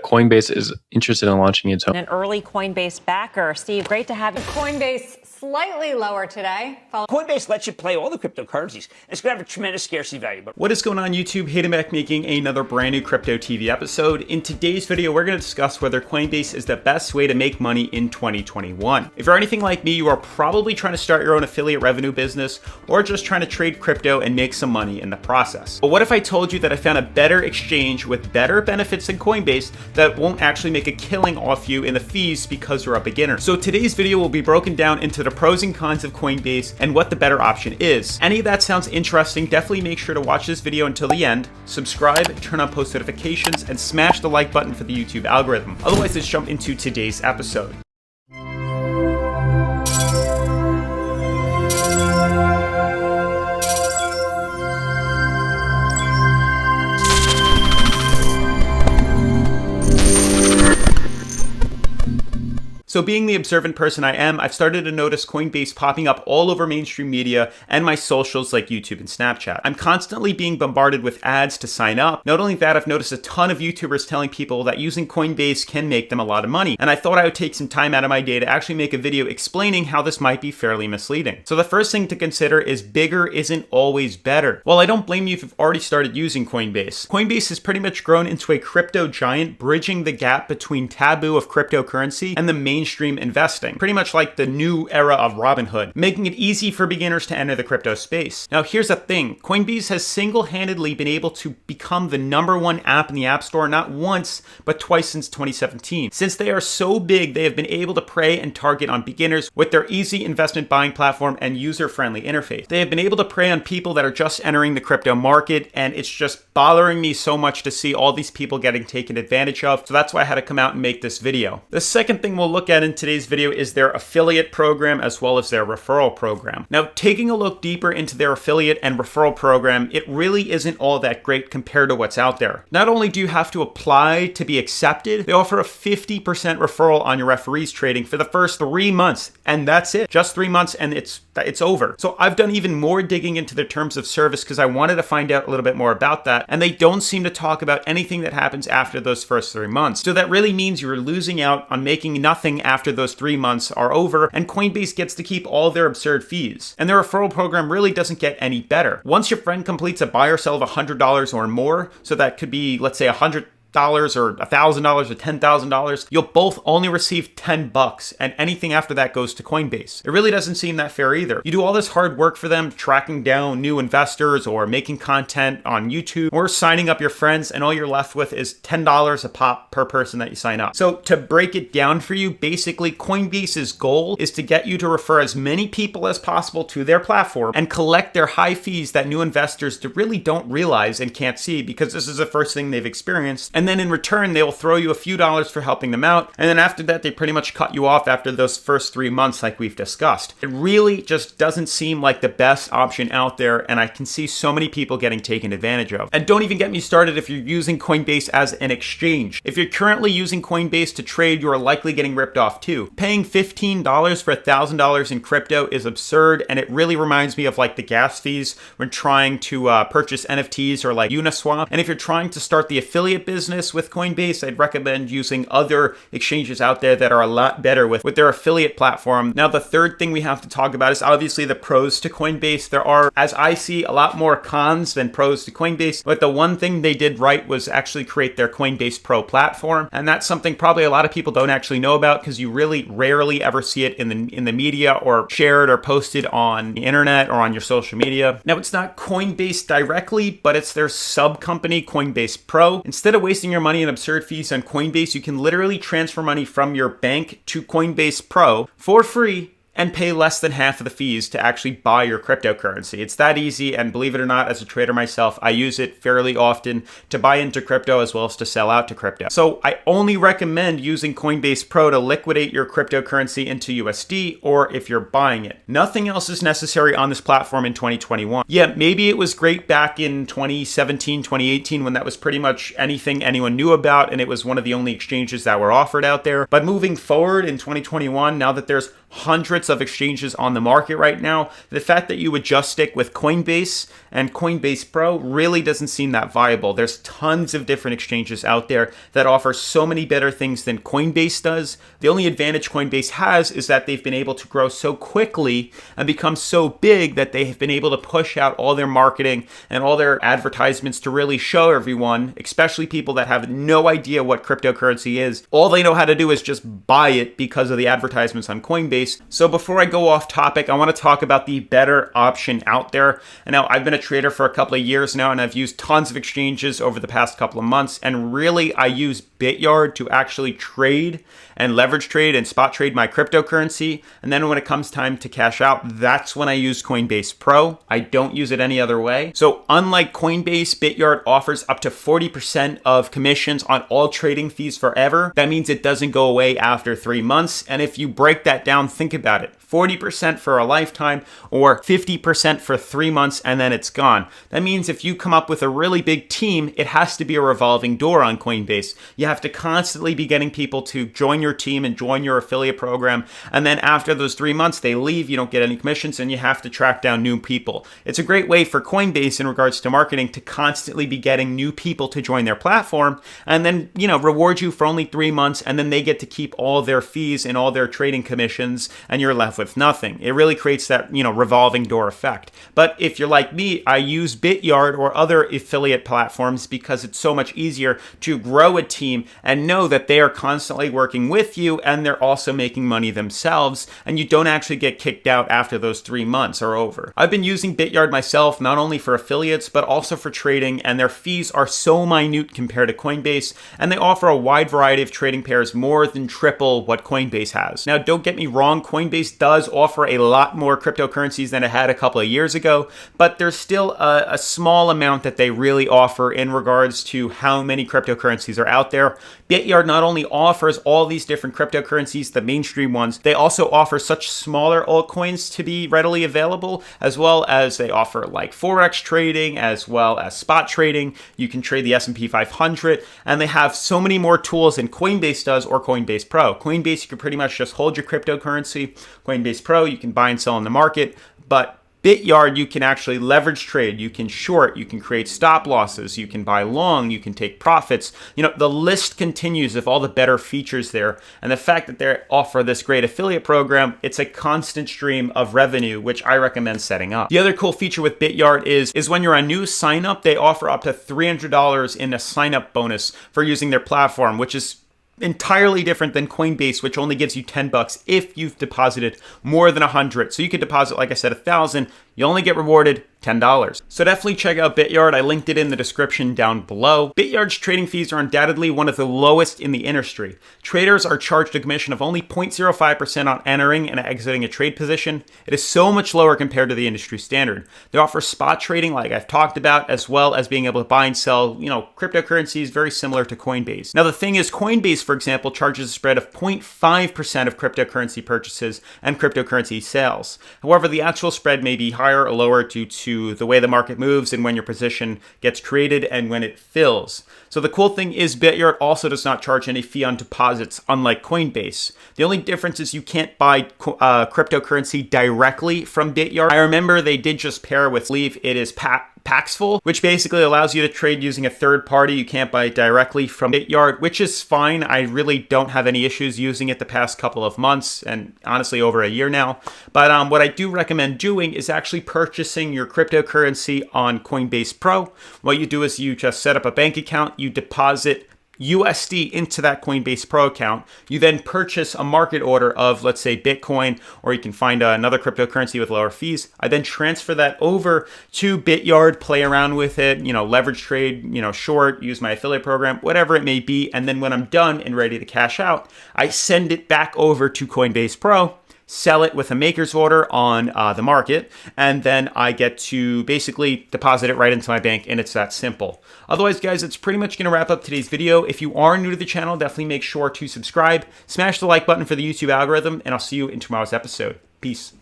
Coinbase is interested in launching its own. An early Coinbase backer. Steve, great to have you. Coinbase slightly lower today. Coinbase lets you play all the cryptocurrencies. It's going to have a tremendous scarcity value. But what is going on, YouTube? Hayden back making another brand new Crypto TV episode. In today's video, we're going to discuss whether Coinbase is the best way to make money in 2021. If you're anything like me, you are probably trying to start your own affiliate revenue business or just trying to trade crypto and make some money in the process. But what if I told you that I found a better exchange with better benefits than Coinbase that won't actually make a killing off you in the fees because you're a beginner? So today's video will be broken down into the pros and cons of Coinbase and what the better option is. Any of that sounds interesting, definitely make sure to watch this video until the end, subscribe, turn on post notifications, and smash the like button for the YouTube algorithm. Otherwise, let's jump into today's episode. So being the observant person I am, I've started to notice Coinbase popping up all over mainstream media and my socials like YouTube and Snapchat. I'm constantly being bombarded with ads to sign up. Not only that, I've noticed a ton of YouTubers telling people that using Coinbase can make them a lot of money. And I thought I would take some time out of my day to actually make a video explaining how this might be fairly misleading. So the first thing to consider is bigger isn't always better. Well, I don't blame you if you've already started using Coinbase. Coinbase has pretty much grown into a crypto giant, bridging the gap between taboo of cryptocurrency and the mainstream investing, pretty much like the new era of Robinhood, making it easy for beginners to enter the crypto space. Now, here's the thing. Coinbase has single-handedly been able to become the #1 app in the App Store not once, but twice since 2017. Since they are so big, they have been able to prey and target on beginners with their easy investment buying platform and user-friendly interface. They have been able to prey on people that are just entering the crypto market, and it's just bothering me so much to see all these people getting taken advantage of, so that's why I had to come out and make this video. The second thing we'll look at in today's video is their affiliate program as well as their referral program. Now, taking a look deeper into their affiliate and referral program, it really isn't all that great compared to what's out there. Not only do you have to apply to be accepted, they offer a 50% referral on your referees trading for the first 3 months, and that's it. Just 3 months and it's over. So I've done even more digging into their terms of service because I wanted to find out a little bit more about that, and they don't seem to talk about anything that happens after those first 3 months. So that really means you're losing out on making nothing after those 3 months are over, and Coinbase gets to keep all their absurd fees. And their referral program really doesn't get any better. Once your friend completes a buy or sell of $100 or more, so that could be, let's say, $100 or $1,000 or $10,000, you'll both only receive $10, and anything after that goes to Coinbase. It really doesn't seem that fair either. You do all this hard work for them, tracking down new investors or making content on YouTube or signing up your friends, and all you're left with is $10 a pop per person that you sign up. So to break it down for you, basically Coinbase's goal is to get you to refer as many people as possible to their platform and collect their high fees that new investors really don't realize and can't see because this is the first thing they've experienced. And then in return, they will throw you a few dollars for helping them out. And then after that, they pretty much cut you off after those first 3 months like we've discussed. It really just doesn't seem like the best option out there, and I can see so many people getting taken advantage of. And don't even get me started if you're using Coinbase as an exchange. If you're currently using Coinbase to trade, you are likely getting ripped off too. Paying $15 for $1,000 in crypto is absurd, and it really reminds me of like the gas fees when trying to purchase NFTs or like Uniswap. And if you're trying to start the affiliate business with Coinbase, I'd recommend using other exchanges out there that are a lot better with their affiliate platform. Now, the third thing we have to talk about is obviously the pros to Coinbase. There are, as I see, a lot more cons than pros to Coinbase, but the one thing they did right was actually create their Coinbase Pro platform, and that's something probably a lot of people don't actually know about because you really rarely ever see it in the media or shared or posted on the internet or on your social media. Now, it's not Coinbase directly, but it's their sub company, Coinbase Pro. Instead of wasting your money in absurd fees on Coinbase, you can literally transfer money from your bank to Coinbase Pro for free and pay less than half of the fees to actually buy your cryptocurrency. It's that easy, and believe it or not, as a trader myself, I use it fairly often to buy into crypto as well as to sell out to crypto. So I only recommend using Coinbase Pro to liquidate your cryptocurrency into USD or if you're buying it. Nothing else is necessary on this platform in 2021. Yeah, maybe it was great back in 2017, 2018 when that was pretty much anything anyone knew about and it was one of the only exchanges that were offered out there. But moving forward in 2021, now that there's hundreds hundreds of exchanges on the market right now. The fact that you would just stick with Coinbase and Coinbase Pro really doesn't seem that viable. There's tons of different exchanges out there that offer so many better things than Coinbase does. The only advantage Coinbase has is that they've been able to grow so quickly and become so big that they have been able to push out all their marketing and all their advertisements to really show everyone, especially people that have no idea what cryptocurrency is. All they know how to do is just buy it because of the advertisements on Coinbase. So before I go off topic, I want to talk about the better option out there. And now I've been a trader for a couple of years now, and I've used tons of exchanges over the past couple of months. And really, I use BitYard to actually trade and leverage trade and spot trade my cryptocurrency. And then when it comes time to cash out, that's when I use Coinbase Pro. I don't use it any other way. So unlike Coinbase, BitYard offers up to 40% of commissions on all trading fees forever. That means it doesn't go away after 3 months. And if you break that down, think about it. 40% for a lifetime or 50% for 3 months and then it's gone. That means if you come up with a really big team, it has to be a revolving door on Coinbase. You have to constantly be getting people to join your team and join your affiliate program. And then after those 3 months, they leave, you don't get any commissions and you have to track down new people. It's a great way for Coinbase in regards to marketing to constantly be getting new people to join their platform and then, reward you for only 3 months and then they get to keep all their fees and all their trading commissions and you're left with nothing. It really creates that, revolving door effect. But if you're like me, I use BitYard or other affiliate platforms because it's so much easier to grow a team and know that they are constantly working with you and they're also making money themselves and you don't actually get kicked out after those 3 months are over. I've been using BitYard myself, not only for affiliates, but also for trading, and their fees are so minute compared to Coinbase, and they offer a wide variety of trading pairs, more than triple what Coinbase has. Now, don't get me wrong, Coinbase does offer a lot more cryptocurrencies than it had a couple of years ago, but there's still a small amount that they really offer in regards to how many cryptocurrencies are out there. BitYard not only offers all these different cryptocurrencies, the mainstream ones, they also offer such smaller altcoins to be readily available, as well as they offer like Forex trading, as well as spot trading. You can trade the S&P 500, and they have so many more tools than Coinbase does or Coinbase Pro. Coinbase, you can pretty much just hold your cryptocurrency. Coinbase Pro, you can buy and sell in the market, but BitYard, you can actually leverage trade, you can short, you can create stop losses, you can buy long, you can take profits. The list continues of all the better features there. And the fact that they offer this great affiliate program, it's a constant stream of revenue, which I recommend setting up. The other cool feature with BitYard is when you're a new sign up, they offer up to $300 in a sign up bonus for using their platform, which is entirely different than Coinbase, which only gives you $10 if you've deposited more than 100. So you could deposit, like I said, 1,000. You only get rewarded $10. So definitely check out BitYard. I linked it in the description down below. BitYard's trading fees are undoubtedly one of the lowest in the industry. Traders are charged a commission of only 0.05% on entering and exiting a trade position. It is so much lower compared to the industry standard. They offer spot trading, like I've talked about, as well as being able to buy and sell, cryptocurrencies very similar to Coinbase. Now the thing is, Coinbase, for example, charges a spread of 0.5% of cryptocurrency purchases and cryptocurrency sales. However, the actual spread may be higher or lower due to the way the market moves and when your position gets created and when it fills. So the cool thing is BitYard also does not charge any fee on deposits, unlike Coinbase. The only difference is you can't buy cryptocurrency directly from BitYard. I remember they did just pair with Leave. It is Paxful, which basically allows you to trade using a third party. You can't buy directly from BitYard, which is fine. I really don't have any issues using it the past couple of months and honestly over a year now. But what I do recommend doing is actually purchasing your cryptocurrency on Coinbase Pro. What you do is you just set up a bank account, you deposit USD into that Coinbase Pro account. You then purchase a market order of, let's say, Bitcoin, or you can find another cryptocurrency with lower fees. I then transfer that over to BitYard, play around with it, leverage trade, short, use my affiliate program, whatever it may be. And then when I'm done and ready to cash out, I send it back over to Coinbase Pro, sell it with a maker's order on the market, and then I get to basically deposit it right into my bank, and it's that simple. Otherwise, guys, it's pretty much going to wrap up today's video. If you are new to the channel, definitely make sure to subscribe, smash the like button for the YouTube algorithm, and I'll see you in tomorrow's episode. Peace.